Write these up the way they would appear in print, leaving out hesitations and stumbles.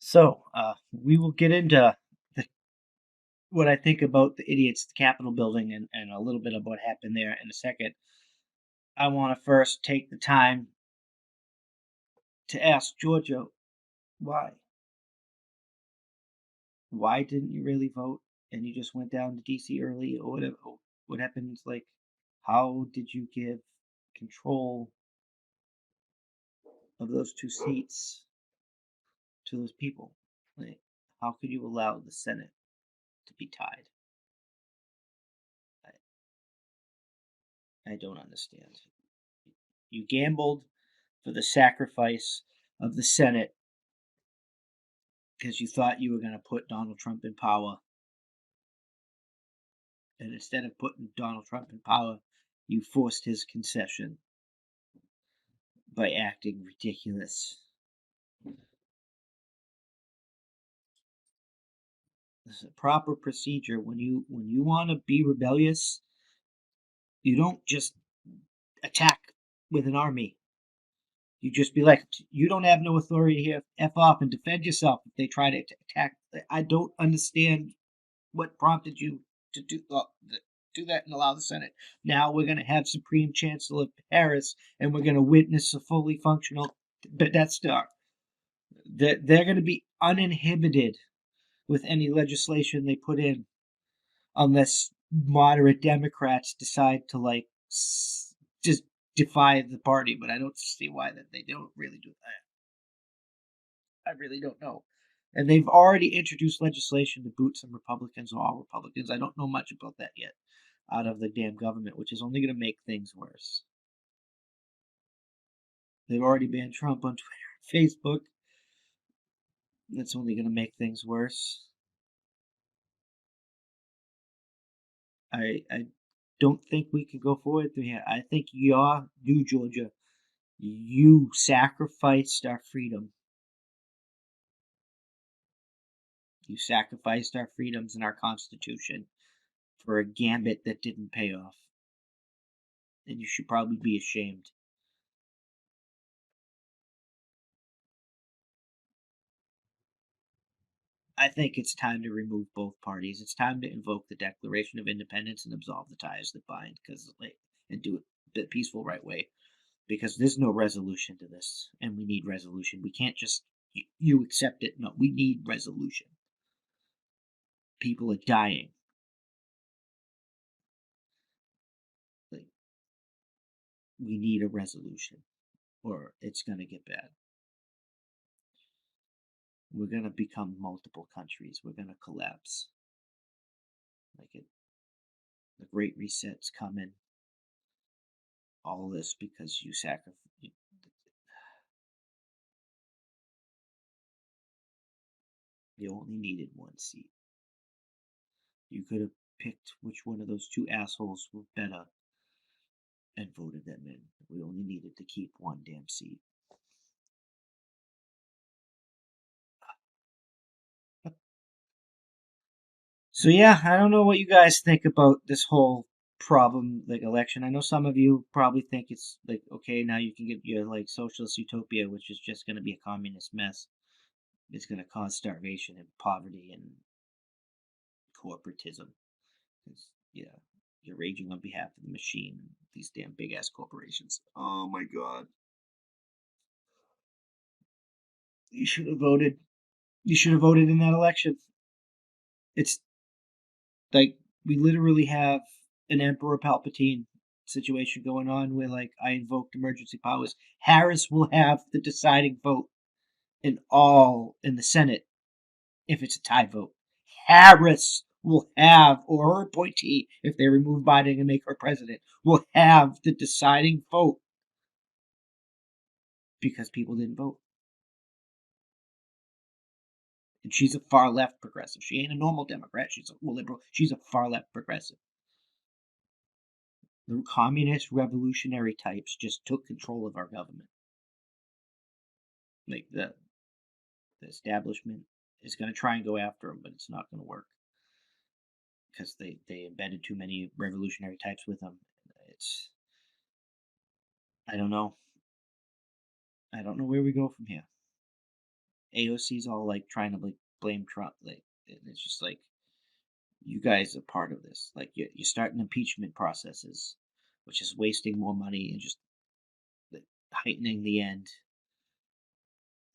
So, we will get into the, what I think about the idiots at the Capitol building and a little bit of what happened there in a second. I want to first take the time to ask Georgia why. Why didn't you really vote and you just went down to DC early or whatever? What happened? Like, how did you give control of those two seats to those people? Like, how could you allow the Senate to be tied? I don't understand. You gambled for the sacrifice of the Senate because you thought you were going to put Donald Trump in power. And instead of putting Donald Trump in power, you forced his concession by acting ridiculous. This is a proper procedure. When you want to be rebellious, you don't just attack with an army. You just be like, you don't have no authority here. F off and defend yourself if they try to attack. I don't understand what prompted you to do that and allow the Senate. Now we're going to have Supreme Chancellor Harris, and we're going to witness a fully functional Death Star. They're going to be uninhibited with any legislation they put in, unless moderate Democrats decide to just defy the party. But I don't see why that they don't really do that. I really don't know. And they've already introduced legislation to boot some Republicans or all Republicans. I don't know much about that yet out of the damn government, which is only going to make things worse. They've already banned Trump on Twitter and Facebook. That's only going to make things worse. I don't think we can go forward through here. I think you, Georgia, you sacrificed our freedom. You sacrificed our freedoms and our Constitution for a gambit that didn't pay off. And you should probably be ashamed. I think it's time to remove both parties. It's time to invoke the Declaration of Independence and absolve the ties that bind, and do it the peaceful right way. Because there's no resolution to this, and we need resolution. We can't just you accept it. No, we need resolution. People are dying. Like, we need a resolution, or it's gonna get bad. We're gonna become multiple countries. We're gonna collapse. The Great Reset's coming. All this because you sacrificed. You only needed one seat. You could have picked which one of those two assholes were better and voted them in. We only needed to keep one damn seat. So yeah, I don't know what you guys think about this whole problem, like election. I know some of you probably think it's like, okay, now you can get your like socialist utopia, which is just going to be a communist mess. It's going to cause starvation and poverty and corporatism. Yeah, you're raging on behalf of the machine. These damn big ass corporations. Oh my god. You should have voted. You should have voted in that election. It's like we literally have an Emperor Palpatine situation going on where like I invoked emergency powers. Harris will have the deciding vote in the Senate if it's a tie vote. Harris will have, or her appointee, if they remove Biden and make her president, will have the deciding vote because people didn't vote. And she's a far left progressive. She ain't a normal Democrat. She's a liberal. She's a far left progressive. The communist revolutionary types just took control of our government. Like the establishment is going to try and go after them, but it's not going to work because they embedded too many revolutionary types with them. It's I don't know. I don't know where we go from here. AOC's all like trying to like blame Trump, like, and it's just like you guys are part of this. Like you're starting impeachment processes, which is wasting more money and just like, heightening the end.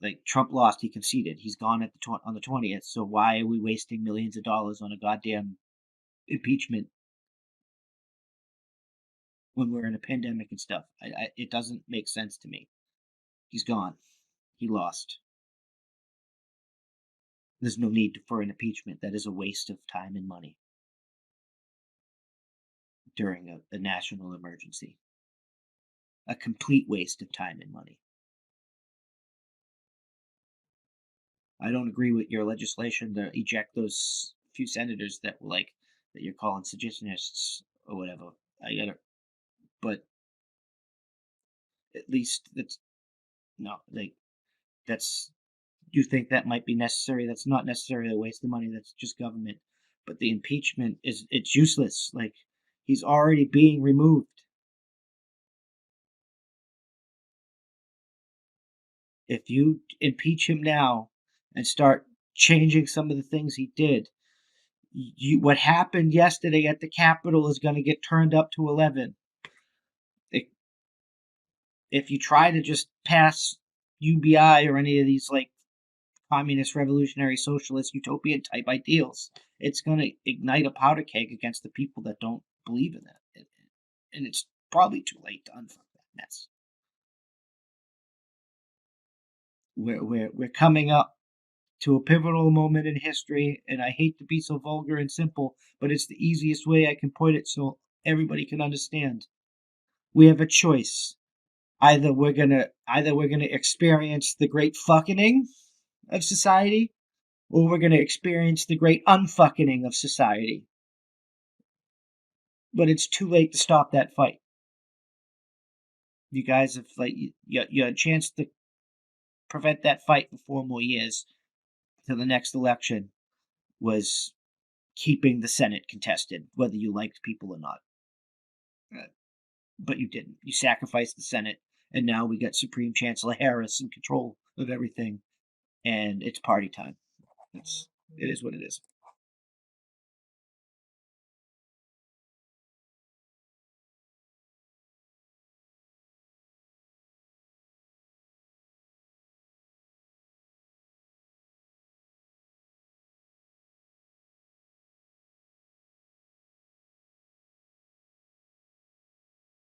Like Trump lost, he conceded. He's gone at on the 20th. So why are we wasting millions of dollars on a goddamn impeachment when we're in a pandemic and stuff? It doesn't make sense to me. He's gone. He lost. There's no need for an impeachment. That is a waste of time and money during a national emergency. A complete waste of time and money. I don't agree with your legislation to eject those few senators that were like that you're calling seditionists or whatever. I get it, but at least it's no like that's you think that might be necessary. That's not necessarily a waste of money. That's just government. But the impeachment it's useless. Like he's already being removed. If you impeach him now and start changing some of the things he did, what happened yesterday at the Capitol is going to get turned up to 11. If you try to just pass UBI or any of these like communist, revolutionary, socialist, utopian type ideals, it's going to ignite a powder keg against the people that don't believe in that. And it's probably too late to unfuck that mess. We're coming up to a pivotal moment in history, and I hate to be so vulgar and simple, but it's the easiest way I can put it so everybody can understand. We have a choice. Either we're gonna experience the great fucking of society, or we're gonna experience the great unfucking of society. But it's too late to stop that fight. You guys have like you had a chance to prevent that fight for 4 more years till the next election was keeping the Senate contested, whether you liked people or not. But you didn't. You sacrificed the Senate, and now we got Supreme Chancellor Harris in control of everything, and it's party time. It is what it is.